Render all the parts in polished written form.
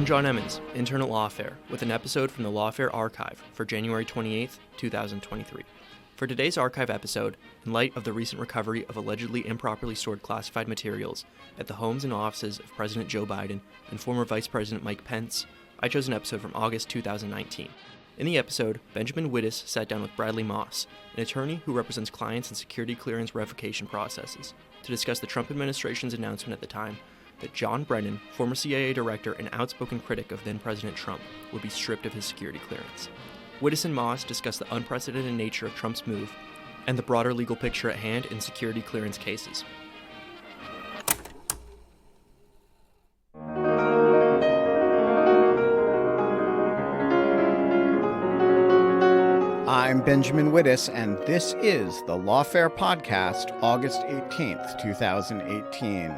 I'm John Emmons, intern at Lawfare, with an episode from the Lawfare archive for January 28th, 2023. For today's archive episode, in light of the recent recovery of allegedly improperly stored classified materials at the homes and offices of President Joe Biden and former Vice President Mike Pence, I chose an episode from August 2019. In the episode, Benjamin Wittes sat down with Bradley Moss, an attorney who represents clients in security clearance revocation processes, to discuss the Trump administration's announcement at the time that John Brennan, former CIA director and outspoken critic of then-President Trump, would be stripped of his security clearance. Wittes and Moss discuss the unprecedented nature of Trump's move and the broader legal picture at hand in security clearance cases. I'm Benjamin Wittes, and this is the Lawfare Podcast, August 18th, 2018.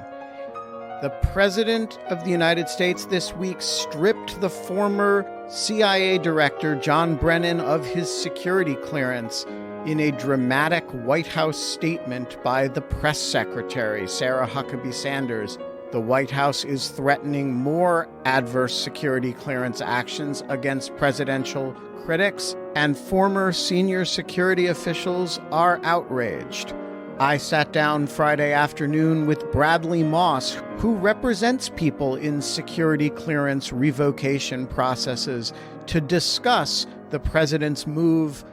The President of the United States this week stripped the former CIA Director John Brennan of his security clearance in a dramatic White House statement by the press secretary, Sarah Huckabee Sanders. The White House is threatening more adverse security clearance actions against presidential critics, and former senior security officials are outraged. I sat down Friday afternoon with Bradley Moss, who represents people in security clearance revocation processes, to discuss the president's move,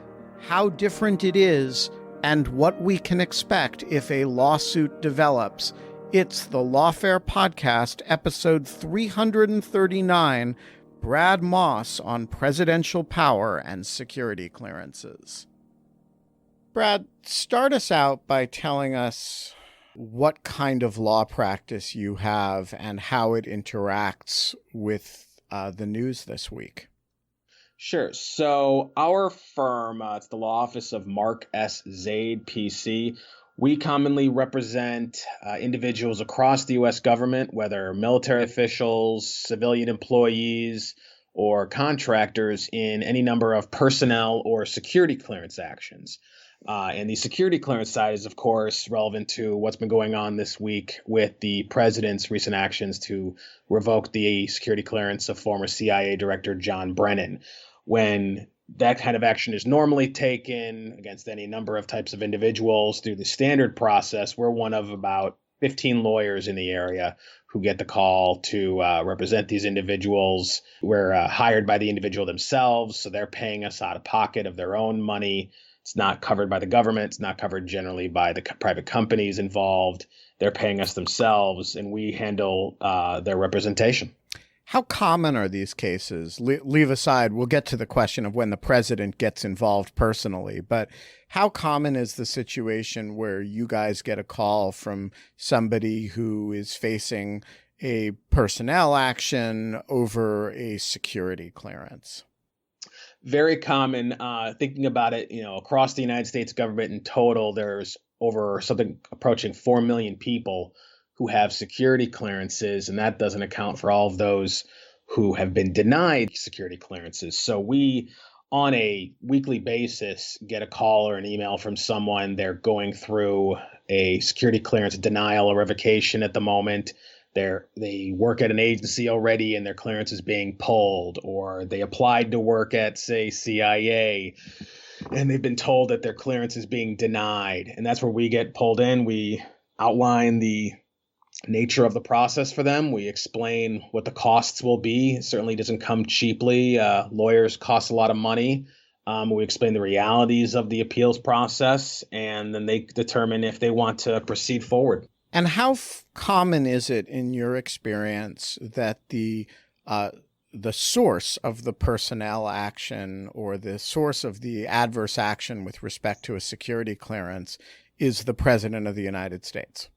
how different it is, and what we can expect if a lawsuit develops. It's the Lawfare Podcast, episode 339, Brad Moss on presidential power and security clearances. Brad, start us out by telling us what kind of law practice you have and how it interacts with the news this week. Sure. So our firm, it's the law office of Mark S. Zaid, PC. We commonly represent individuals across the U.S. government, whether military officials, civilian employees, or contractors in any number of personnel or security clearance actions. And the security clearance side is, of course, relevant to what's been going on this week with the president's recent actions to revoke the security clearance of former CIA Director John Brennan. When that kind of action is normally taken against any number of types of individuals through the standard process, we're one of about 15 lawyers in the area who get the call to represent these individuals. We're hired by the individual themselves, so they're paying us out of pocket of their own money. It's not covered by the government. It's not covered generally by the private companies involved. They're paying us themselves, and we handle their representation. How common are these cases? Leave aside, we'll get to the question of when the president gets involved personally, but how common is the situation where you guys get a call from somebody who is facing a personnel action over a security clearance? Very common. Thinking about it, across the United States government in total, there's over something approaching 4 million people who have security clearances, and that doesn't account for all of those who have been denied security clearances. So we, on a weekly basis, get a call or an email from someone. They're going through a security clearance denial or revocation at the moment. They work at an agency already and their clearance is being pulled, or they applied to work at, say, CIA, and they've been told that their clearance is being denied. And that's where we get pulled in. We outline the nature of the process for them. We explain what the costs will be. It certainly doesn't come cheaply. Lawyers cost a lot of money. We explain the realities of the appeals process, and then they determine if they want to proceed forward. And how common is it in your experience that the source of the personnel action or the source of the adverse action with respect to a security clearance is the President of the United States?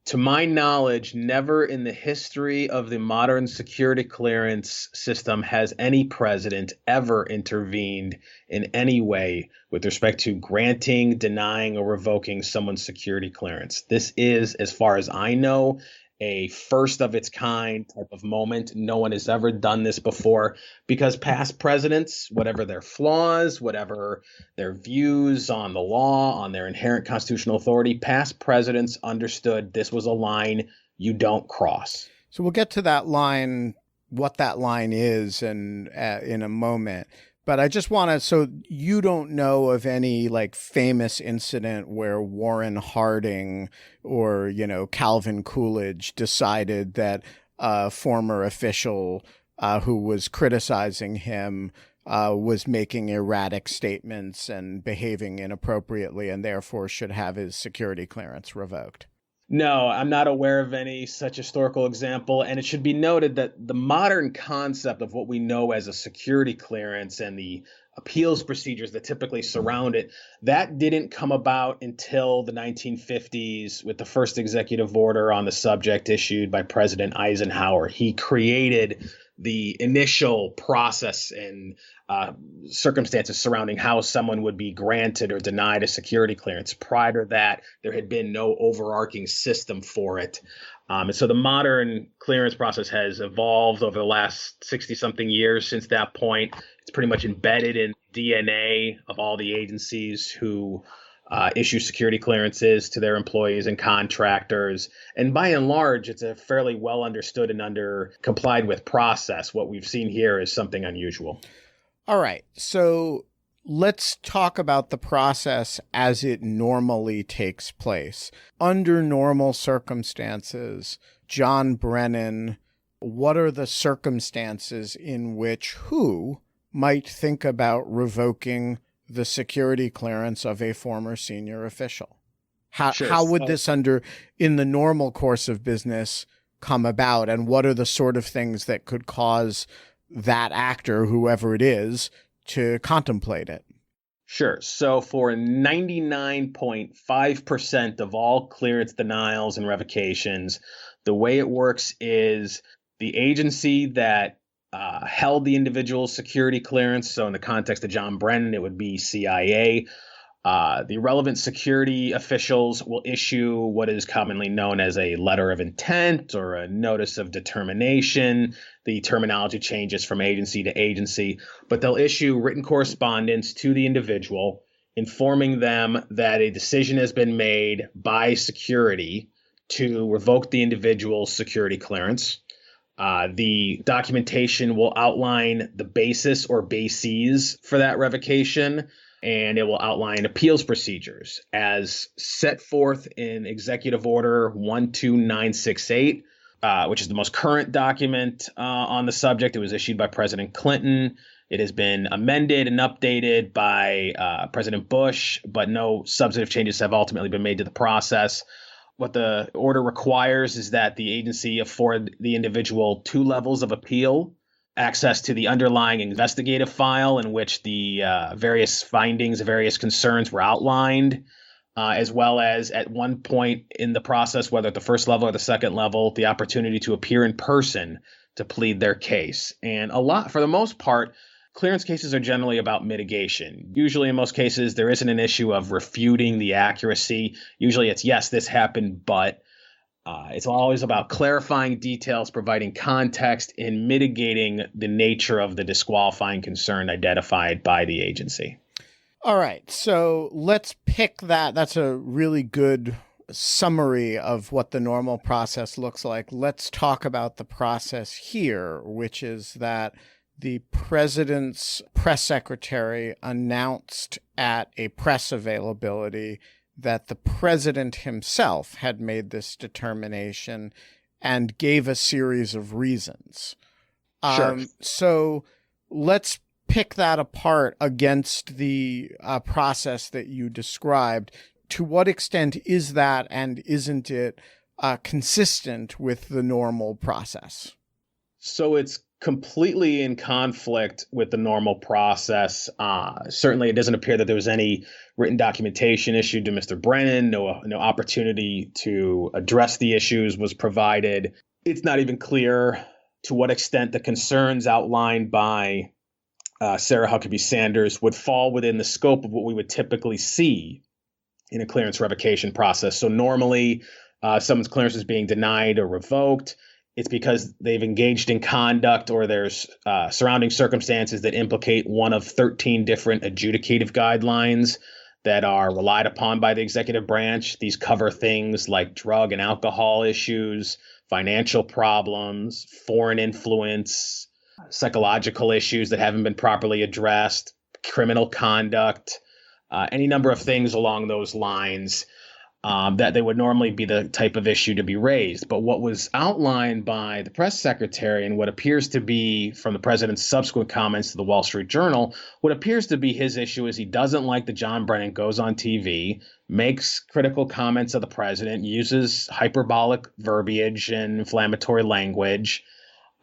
To my knowledge, never in the history of the modern security clearance system has any president ever intervened in any way with respect to granting, denying, or revoking someone's security clearance. This is, as far as I know, a first of its kind type of moment. No one has ever done this before because past presidents, whatever their flaws, whatever their views on the law, on their inherent constitutional authority, past presidents understood this was a line you don't cross. So we'll get to that line what that line is and in a moment. But I just want to, so you don't know of any like famous incident where Warren Harding or, Calvin Coolidge decided that a former official who was criticizing him was making erratic statements and behaving inappropriately and therefore should have his security clearance revoked? No, I'm not aware of any such historical example. And it should be noted that the modern concept of what we know as a security clearance and the appeals procedures that typically surround it, that didn't come about until the 1950s with the first executive order on the subject issued by President Eisenhower. He created the initial process and circumstances surrounding how someone would be granted or denied a security clearance. Prior to that, there had been no overarching system for it. And so the modern clearance process has evolved over the last 60-something years since that point. It's pretty much embedded in DNA of all the agencies who issue security clearances to their employees and contractors. And by and large, it's a fairly well understood and complied with process. What we've seen here is something unusual. All right. So let's talk about the process as it normally takes place. Under normal circumstances, John Brennan, what are the circumstances in which who might think about revoking the security clearance of a former senior official? How would this in the normal course of business come about? And what are the sort of things that could cause that actor, whoever it is, to contemplate it? Sure. So for 99.5% of all clearance denials and revocations, the way it works is the agency that held the individual's security clearance. So in the context of John Brennan, it would be CIA. The relevant security officials will issue what is commonly known as a letter of intent or a notice of determination. The terminology changes from agency to agency, but they'll issue written correspondence to the individual informing them that a decision has been made by security to revoke the individual's security clearance. The documentation will outline the basis or bases for that revocation, and it will outline appeals procedures as set forth in Executive Order 12968, which is the most current document on the subject. It was issued by President Clinton. It has been amended and updated by President Bush, but no substantive changes have ultimately been made to the process. What the order requires is that the agency afford the individual 2 levels of appeal, access to the underlying investigative file in which the various findings, various concerns were outlined, as well as at one point in the process, whether at the first level or the second level, the opportunity to appear in person to plead their case. And for the most part, clearance cases are generally about mitigation. Usually in most cases, there isn't an issue of refuting the accuracy. Usually it's, yes, this happened, but it's always about clarifying details, providing context, and mitigating the nature of the disqualifying concern identified by the agency. All right. So let's pick that. That's a really good summary of what the normal process looks like. Let's talk about the process here, which is that the president's press secretary announced at a press availability that the president himself had made this determination and gave a series of reasons. Sure. So let's pick that apart against the process that you described. To what extent is that, and isn't it consistent with the normal process? So it's completely in conflict with the normal process. Certainly, it doesn't appear that there was any written documentation issued to Mr. Brennan. No opportunity to address the issues was provided. It's not even clear to what extent the concerns outlined by Sarah Huckabee Sanders would fall within the scope of what we would typically see in a clearance revocation process. So normally, someone's clearance is being denied or revoked. It's because they've engaged in conduct or there's surrounding circumstances that implicate one of 13 different adjudicative guidelines that are relied upon by the executive branch. These cover things like drug and alcohol issues, financial problems, foreign influence, psychological issues that haven't been properly addressed, criminal conduct, any number of things along those lines that they would normally be the type of issue to be raised. But what was outlined by the press secretary and what appears to be, from the president's subsequent comments to the Wall Street Journal, what appears to be his issue is he doesn't like that John Brennan goes on TV, makes critical comments of the president, uses hyperbolic verbiage and inflammatory language,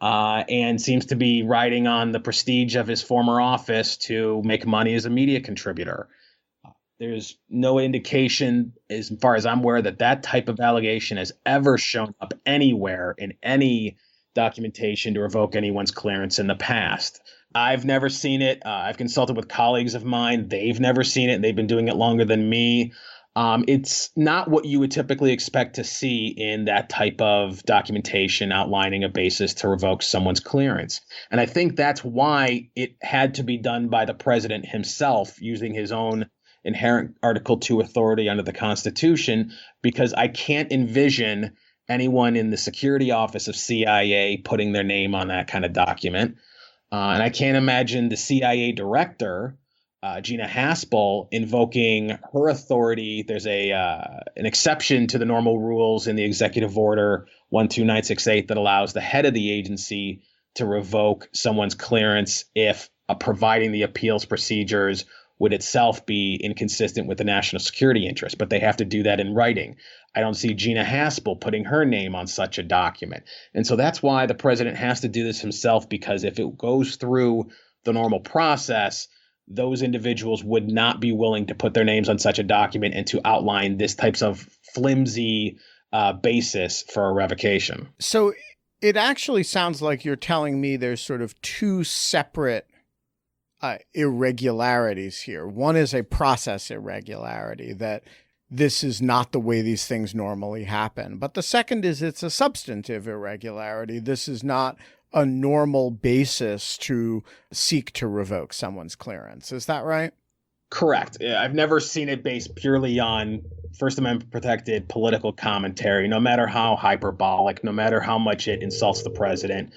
and seems to be riding on the prestige of his former office to make money as a media contributor. There's no indication, as far as I'm aware, that that type of allegation has ever shown up anywhere in any documentation to revoke anyone's clearance in the past. I've never seen it. I've consulted with colleagues of mine. They've never seen it, and they've been doing it longer than me. It's not what you would typically expect to see in that type of documentation outlining a basis to revoke someone's clearance. And I think that's why it had to be done by the president himself, using his own inherent Article 2 authority under the Constitution, because I can't envision anyone in the security office of CIA putting their name on that kind of document. And I can't imagine the CIA director, Gina Haspel, invoking her authority. There's an exception to the normal rules in the Executive Order 12968 that allows the head of the agency to revoke someone's clearance if providing the appeals procedures would itself be inconsistent with the national security interest, but they have to do that in writing. I don't see Gina Haspel putting her name on such a document. And so that's why the president has to do this himself, because if it goes through the normal process, those individuals would not be willing to put their names on such a document and to outline this types of flimsy basis for a revocation. So it actually sounds like you're telling me there's sort of two separate irregularities here. One is a process irregularity, that this is not the way these things normally happen. But the second is it's a substantive irregularity. This is not a normal basis to seek to revoke someone's clearance. Is that right? Correct. I've never seen it based purely on First Amendment protected political commentary, no matter how hyperbolic, no matter how much it insults the president.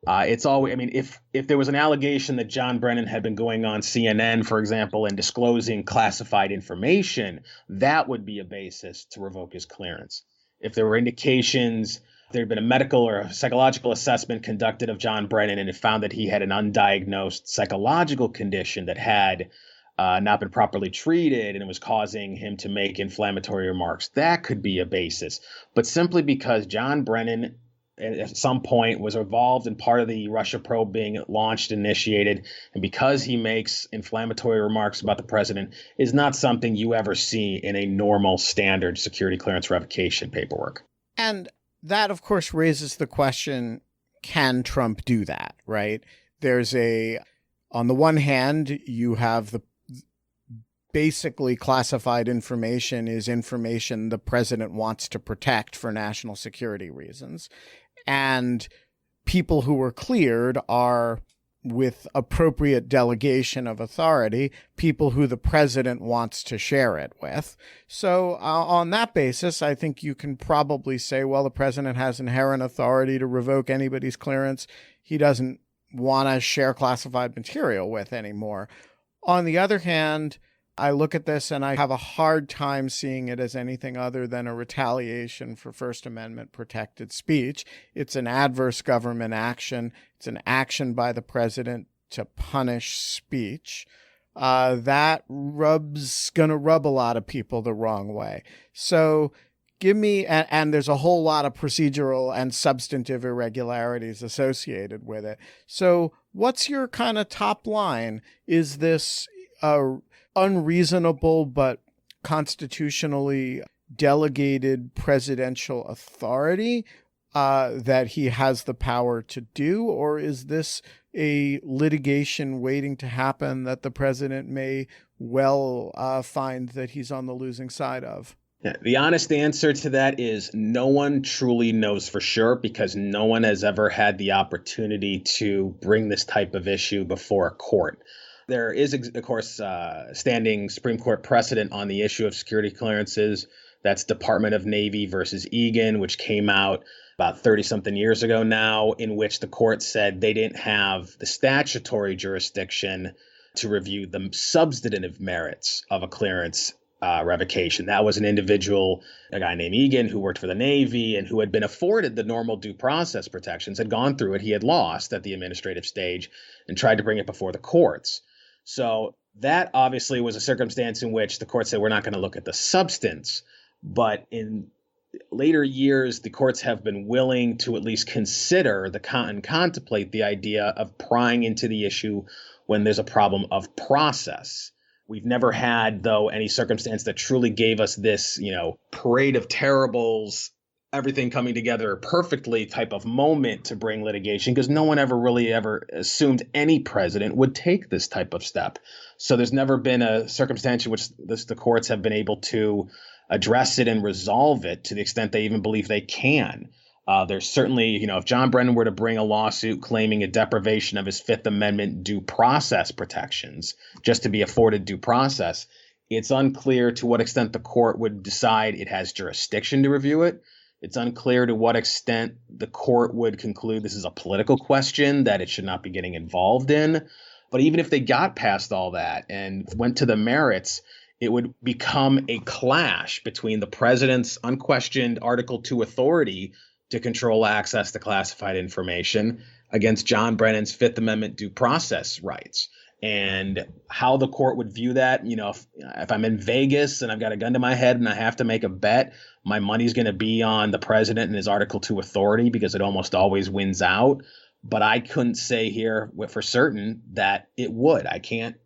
It's always, I mean, if there was an allegation that John Brennan had been going on CNN, for example, and disclosing classified information, that would be a basis to revoke his clearance. If there were indications there had been a medical or a psychological assessment conducted of John Brennan and it found that he had an undiagnosed psychological condition that had not been properly treated and it was causing him to make inflammatory remarks, that could be a basis. But simply because John Brennan at some point was involved in part of the Russia probe being launched and initiated, and because he makes inflammatory remarks about the president, is not something you ever see in a normal standard security clearance revocation paperwork. And that, of course, raises the question, can Trump do that, right? On the one hand, you have the basically classified information is information the president wants to protect for national security reasons. And people who were cleared are, with appropriate delegation of authority, people who the president wants to share it with. So on that basis, I think you can probably say, well, the president has inherent authority to revoke anybody's clearance he doesn't want to share classified material with anymore. On the other hand, I look at this and I have a hard time seeing it as anything other than a retaliation for First Amendment protected speech. It's an adverse government action. It's an action by the president to punish speech. That gonna rub a lot of people the wrong way. So give me, and there's a whole lot of procedural and substantive irregularities associated with it. So what's your kind of top line? Is this unreasonable but constitutionally delegated presidential authority that he has the power to do? Or is this a litigation waiting to happen that the president may well find that he's on the losing side of? Yeah, the honest answer to that is no one truly knows for sure, because no one has ever had the opportunity to bring this type of issue before a court. There is, of course, standing Supreme Court precedent on the issue of security clearances. That's Department of Navy versus Egan, which came out about 30-something years ago now, in which the court said they didn't have the statutory jurisdiction to review the substantive merits of a clearance revocation. That was an individual, a guy named Egan, who worked for the Navy and who had been afforded the normal due process protections, had gone through it. He had lost at the administrative stage and tried to bring it before the courts. So that obviously was a circumstance in which the court said, we're not going to look at the substance. But in later years, the courts have been willing to at least consider and contemplate the idea of prying into the issue when there's a problem of process. We've never had, though, any circumstance that truly gave us this, parade of terribles, everything coming together perfectly type of moment to bring litigation, because no one ever assumed any president would take this type of step. So there's never been a circumstance in which the courts have been able to address it and resolve it to the extent they even believe they can. There's certainly, if John Brennan were to bring a lawsuit claiming a deprivation of his Fifth Amendment due process protections just to be afforded due process, it's unclear to what extent the court would decide it has jurisdiction to review it. It's unclear to what extent the court would conclude this is a political question that it should not be getting involved in. But even if they got past all that and went to the merits, it would become a clash between the president's unquestioned Article II authority to control access to classified information against John Brennan's Fifth Amendment due process rights. And how the court would view that, if I'm in Vegas and I've got a gun to my head and I have to make a bet, my money's going to be on the president and his Article II authority because it almost always wins out. But I couldn't say here for certain that it would. I can't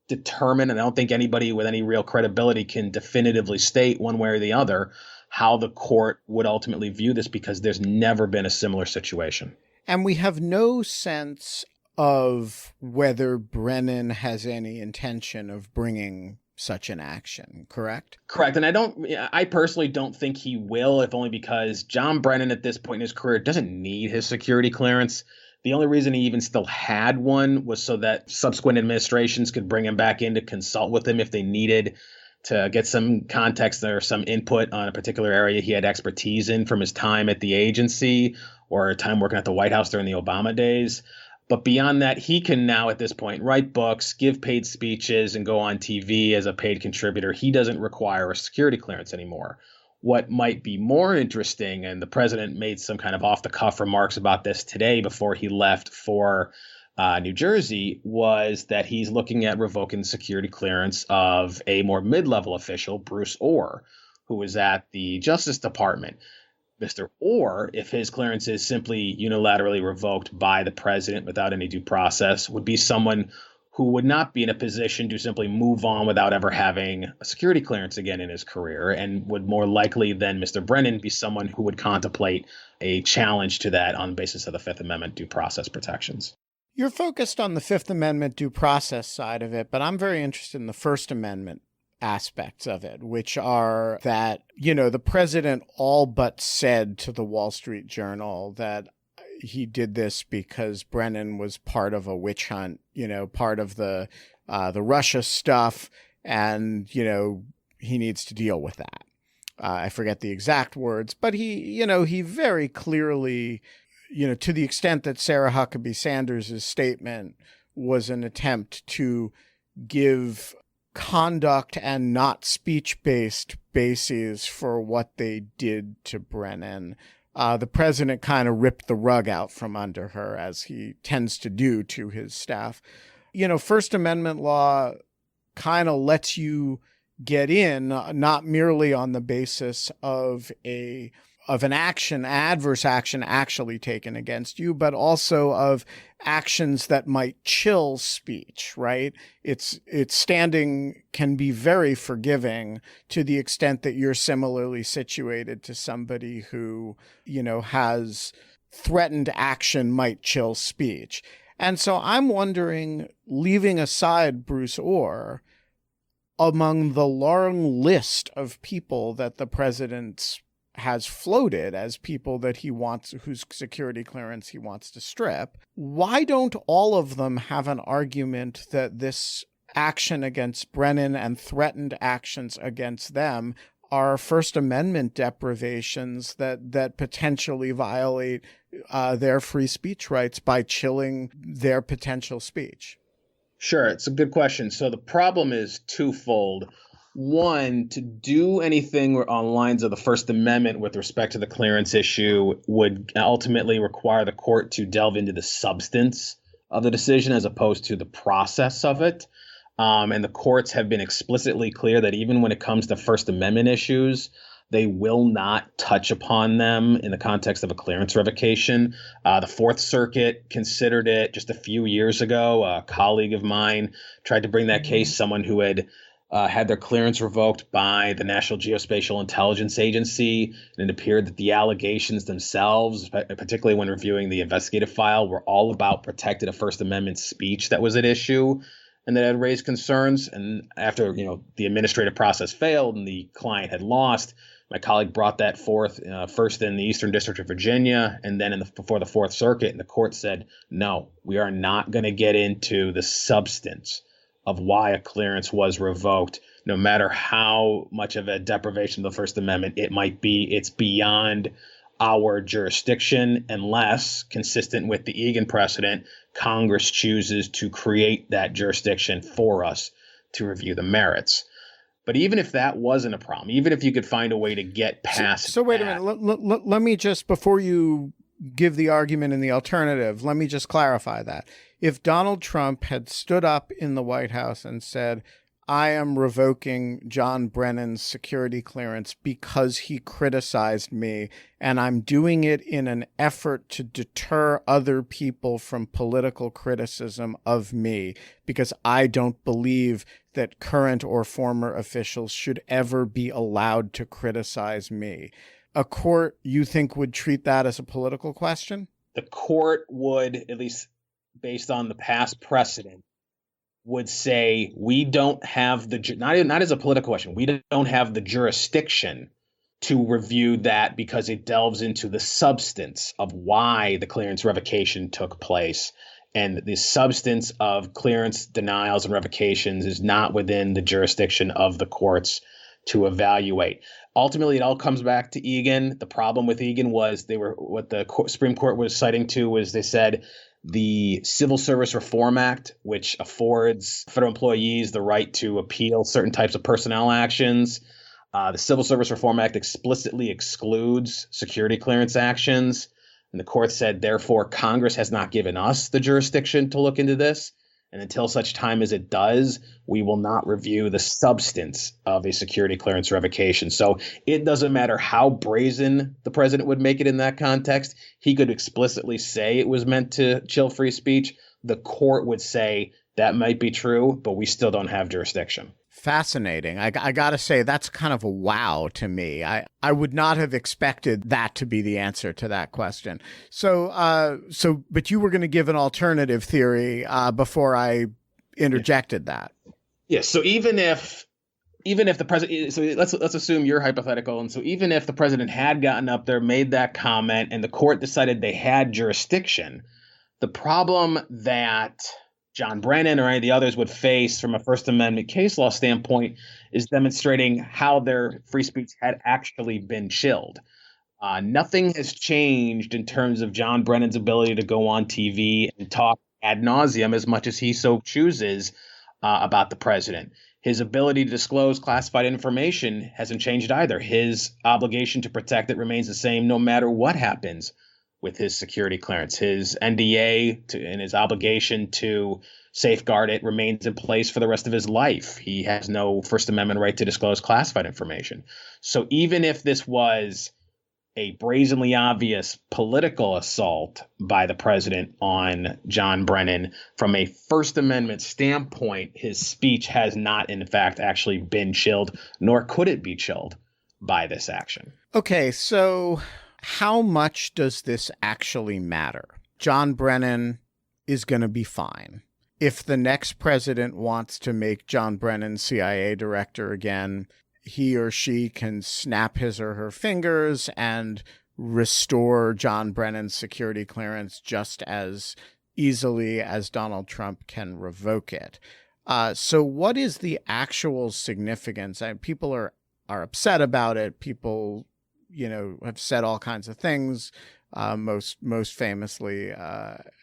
determine, and I don't think anybody with any real credibility can definitively state one way or the other how the court would ultimately view this, because there's never been a similar situation. And we have no sense of whether Brennan has any intention of bringing such an action, correct? Correct. And I personally don't think he will, if only because John Brennan at this point in his career doesn't need his security clearance. The only reason he even still had one was so that subsequent administrations could bring him back in to consult with him if they needed to get some context or some input on a particular area he had expertise in from his time at the agency or time working at the White House during the Obama days. But beyond that, he can now at this point write books, give paid speeches, and go on TV as a paid contributor. He doesn't require a security clearance anymore. What might be more interesting, and the president made some kind of off-the-cuff remarks about this today before he left for New Jersey, was that he's looking at revoking security clearance of a more mid-level official, Bruce Orr, who was at the Justice Department. Mr. Orr, if his clearance is simply unilaterally revoked by the president without any due process, would be someone who would not be in a position to simply move on without ever having a security clearance again in his career, and would more likely than Mr. Brennan be someone who would contemplate a challenge to that on the basis of the Fifth Amendment due process protections. You're focused on the Fifth Amendment due process side of it, but I'm very interested in the First Amendment aspects of it, which are that, the president all but said to the Wall Street Journal that he did this because Brennan was part of a witch hunt, part of the Russia stuff, and, he needs to deal with that. I forget the exact words, but he very clearly, to the extent that Sarah Huckabee Sanders' statement was an attempt to give conduct and not speech-based bases for what they did to Brennan, the president kind of ripped the rug out from under her, as he tends to do to his staff. First Amendment law kind of lets you get in, not merely on the basis of an adverse action actually taken against you, but also of actions that might chill speech, right? Its standing can be very forgiving to the extent that you're similarly situated to somebody who, has threatened action might chill speech. And so I'm wondering, leaving aside Bruce Orr, among the long list of people that the president's has floated as people that he wants, whose security clearance he wants to strip, why don't all of them have an argument that this action against Brennan and threatened actions against them are First Amendment deprivations that potentially violate their free speech rights by chilling their potential speech? Sure, it's a good question. So the problem is twofold. One, to do anything on lines of the First Amendment with respect to the clearance issue would ultimately require the court to delve into the substance of the decision as opposed to the process of it. And the courts have been explicitly clear that even when it comes to First Amendment issues, they will not touch upon them in the context of a clearance revocation. The Fourth Circuit considered it just a few years ago. A colleague of mine tried to bring that case, someone who had had their clearance revoked by the National Geospatial Intelligence Agency. And it appeared that the allegations themselves, particularly when reviewing the investigative file, were all about protected First Amendment speech that was at issue and that had raised concerns. And after the administrative process failed and the client had lost, my colleague brought that forth first in the Eastern District of Virginia and then before the Fourth Circuit. And the court said, no, we are not going to get into the substance of why a clearance was revoked, no matter how much of a deprivation of the First Amendment it might be. It's beyond our jurisdiction unless, consistent with the Egan precedent, Congress chooses to create that jurisdiction for us to review the merits. But even if that wasn't a problem, even if you could find a way to get past So wait a minute. Let me just, before you give the argument in the alternative, let me just clarify that. If Donald Trump had stood up in the White House and said, I am revoking John Brennan's security clearance because he criticized me, and I'm doing it in an effort to deter other people from political criticism of me because I don't believe that current or former officials should ever be allowed to criticize me. A court, you think, would treat that as a political question? The court would, at least based on the past precedent, would say we don't have not as a political question, we don't have the jurisdiction to review that because it delves into the substance of why the clearance revocation took place. And the substance of clearance denials and revocations is not within the jurisdiction of the courts to evaluate. Ultimately, it all comes back to Egan. The problem with Egan was what the Supreme Court was citing to was they said the Civil Service Reform Act, which affords federal employees the right to appeal certain types of personnel actions. The Civil Service Reform Act explicitly excludes security clearance actions. And the court said, therefore, Congress has not given us the jurisdiction to look into this. And until such time as it does, we will not review the substance of a security clearance revocation. So it doesn't matter how brazen the president would make it in that context. He could explicitly say it was meant to chill free speech. The court would say that might be true, but we still don't have jurisdiction. Fascinating. I got to say, that's kind of a wow to me. I would not have expected that to be the answer to that question. But you were going to give an alternative theory before I interjected that. Yes. So even if the president, so let's assume you're hypothetical. And so even if the president had gotten up there, made that comment, and the court decided they had jurisdiction, the problem that John Brennan or any of the others would face from a First Amendment case law standpoint is demonstrating how their free speech had actually been chilled. Nothing has changed in terms of John Brennan's ability to go on TV and talk ad nauseum as much as he so chooses about the president. His ability to disclose classified information hasn't changed either. His obligation to protect it remains the same no matter what happens with his security clearance. His NDA and his obligation to safeguard it remains in place for the rest of his life. He has no First Amendment right to disclose classified information. So even if this was a brazenly obvious political assault by the president on John Brennan, from a First Amendment standpoint, his speech has not, in fact, actually been chilled, nor could it be chilled by this action. Okay, so how much does this actually matter? John Brennan is going to be fine. If the next president wants to make John Brennan CIA director again, he or she can snap his or her fingers and restore John Brennan's security clearance just as easily as Donald Trump can revoke it. So what is the actual significance? People are are upset about it. People, have said all kinds of things, most famously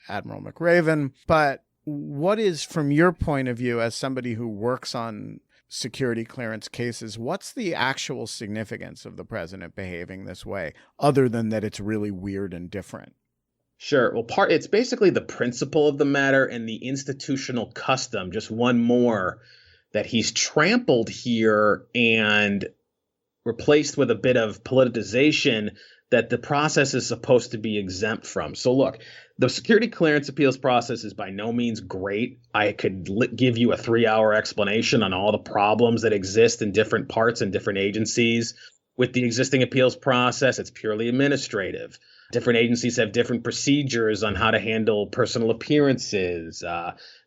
Admiral McRaven. But what is, from your point of view, as somebody who works on security clearance cases, what's the actual significance of the president behaving this way, other than that it's really weird and different? Sure. Well, it's basically the principle of the matter and the institutional custom, just one more, that he's trampled here and replaced with a bit of politicization that the process is supposed to be exempt from. So look, the security clearance appeals process is by no means great. I could give you a 3-hour explanation on all the problems that exist in different parts and different agencies. With the existing appeals process, it's purely administrative. Different agencies have different procedures on how to handle personal appearances.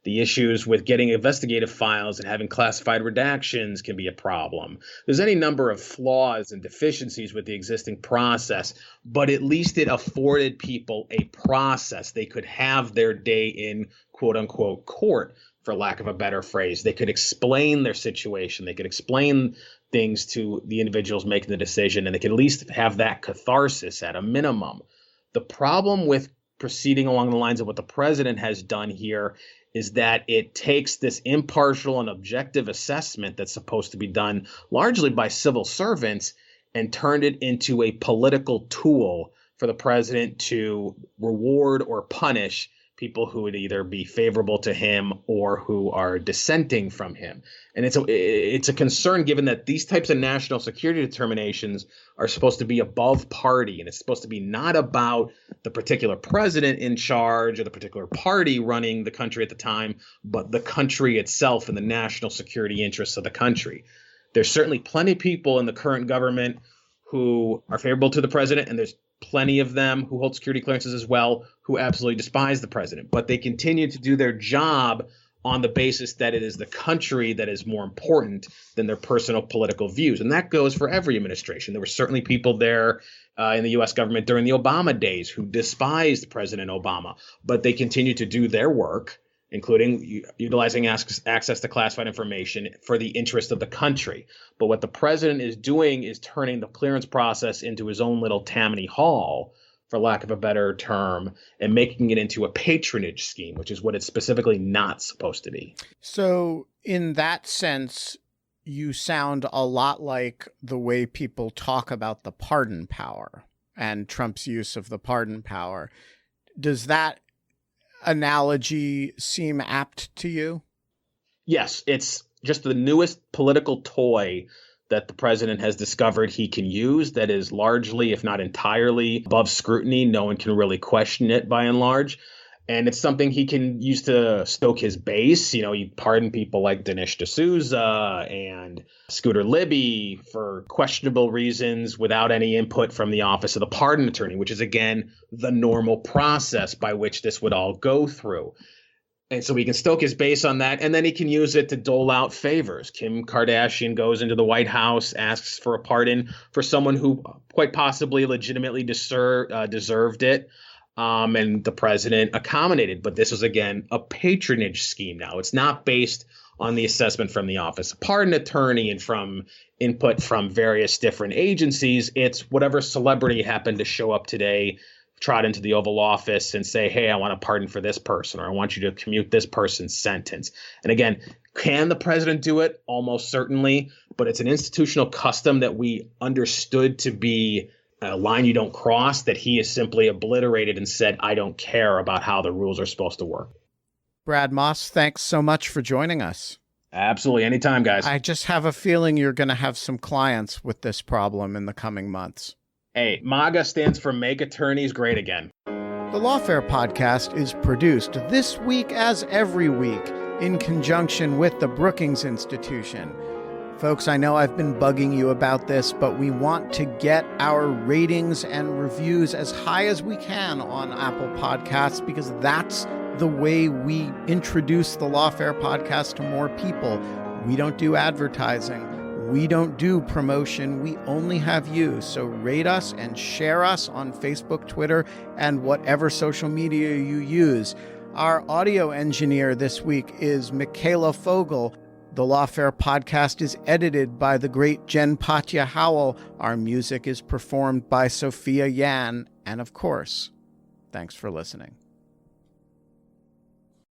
The issues with getting investigative files and having classified redactions can be a problem. There's any number of flaws and deficiencies with the existing process, but at least it afforded people a process. They could have their day in quote unquote court, for lack of a better phrase. They could explain their situation. They could explain things to the individuals making the decision, and they could at least have that catharsis at a minimum. The problem with proceeding along the lines of what the president has done here is that it takes this impartial and objective assessment that's supposed to be done largely by civil servants and turned it into a political tool for the president to reward or punish people who would either be favorable to him or who are dissenting from him. And it's a concern, given that these types of national security determinations are supposed to be above party, and it's supposed to be not about the particular president in charge or the particular party running the country at the time, but the country itself and the national security interests of the country. There's certainly plenty of people in the current government who are favorable to the president, and there's plenty of them who hold security clearances as well who absolutely despise the president. But they continue to do their job on the basis that it is the country that is more important than their personal political views. And that goes for every administration. There were certainly people there in the U.S. government during the Obama days who despised President Obama, but they continue to do their work, including utilizing access to classified information for the interest of the country. But what the president is doing is turning the clearance process into his own little Tammany Hall, for lack of a better term, and making it into a patronage scheme, which is what it's specifically not supposed to be. So in that sense, you sound a lot like the way people talk about the pardon power and Trump's use of the pardon power. Does that analogy seem apt to you? Yes, it's just the newest political toy that the president has discovered he can use that is largely, if not entirely, above scrutiny. No one can really question it by and large. And it's something he can use to stoke his base. He pardoned people like Dinesh D'Souza and Scooter Libby for questionable reasons without any input from the office of the pardon attorney, which is, again, the normal process by which this would all go through. And so he can stoke his base on that, and then he can use it to dole out favors. Kim Kardashian goes into the White House, asks for a pardon for someone who quite possibly legitimately deserved it. And the president accommodated. But this is, again, a patronage scheme now. It's not based on the assessment from the office of pardon attorney and from input from various different agencies. It's whatever celebrity happened to show up today, trot into the Oval Office and say, hey, I want a pardon for this person, or I want you to commute this person's sentence. And again, can the president do it? Almost certainly. But it's an institutional custom that we understood to be a line you don't cross, that he has simply obliterated and said, I don't care about how the rules are supposed to work. Brad Moss, thanks so much for joining us. Absolutely. Anytime, guys. I just have a feeling you're going to have some clients with this problem in the coming months. Hey, MAGA stands for Make Attorneys Great Again. The Lawfare podcast is produced this week, as every week, in conjunction with the Brookings Institution. Folks, I know I've been bugging you about this, but we want to get our ratings and reviews as high as we can on Apple Podcasts, because that's the way we introduce the Lawfare podcast to more people. We don't do advertising. We don't do promotion. We only have you. So rate us and share us on Facebook, Twitter, and whatever social media you use. Our audio engineer this week is Michaela Fogel. The Lawfare podcast is edited by the great Jen Patja Howell. Our music is performed by Sophia Yan. And of course, thanks for listening.